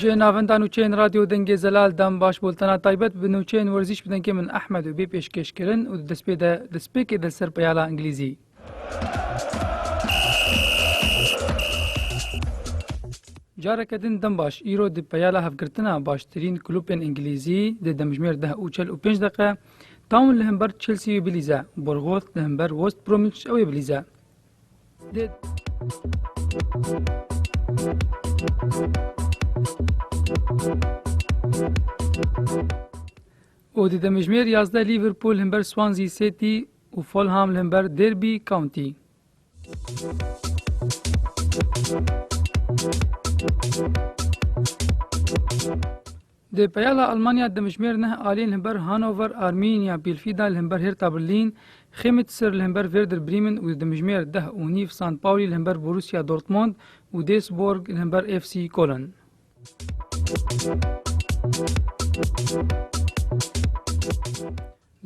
جناوندان و چین رادیو دنگ زلال دم باش بولتنا تایبت بنو چین ورزش بدن که من احمد و بی پیشکش کرن و دسپیک دل سر پیالا انگلیزی. جارك دين دمباش إيرو دي بيالا هفقرتنا باشترين كلوبين إنجليزي دي دمجمير ده أوچل و 5 دقيقة تاون لهمبر تشيلسي وبليزا بورغوث لهمبر وست بروميتش أو بليزا و دي دمجمير يازده ليفربول همبر سوانزي سيتي و فولهام لهمبر ديربي كاونتي. د پیالا المانیا د مشمیر نه آلین لهمبر هانوور آرمینیا بیلفیدا لهمبر هرتا برلین خیمت سر لهمبر وردر بریمن و د مشمیر ده و نیف سان پاولی لهمبر بروسیا دورتموند و دیسبورگ لهمبر اف سی کولن.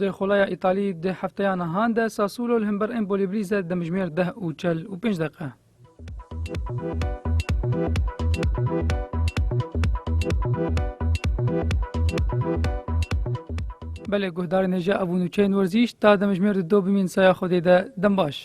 د خولای ایتالی د هفته نهان ده ساسولو لهمبر امبولی بریزه د مشمیر ده و 45 دقیقه. بله گهدار نجا ابو نوچین ورزیش تا دمجمیر دو بمین سایا خودی ده دنباش.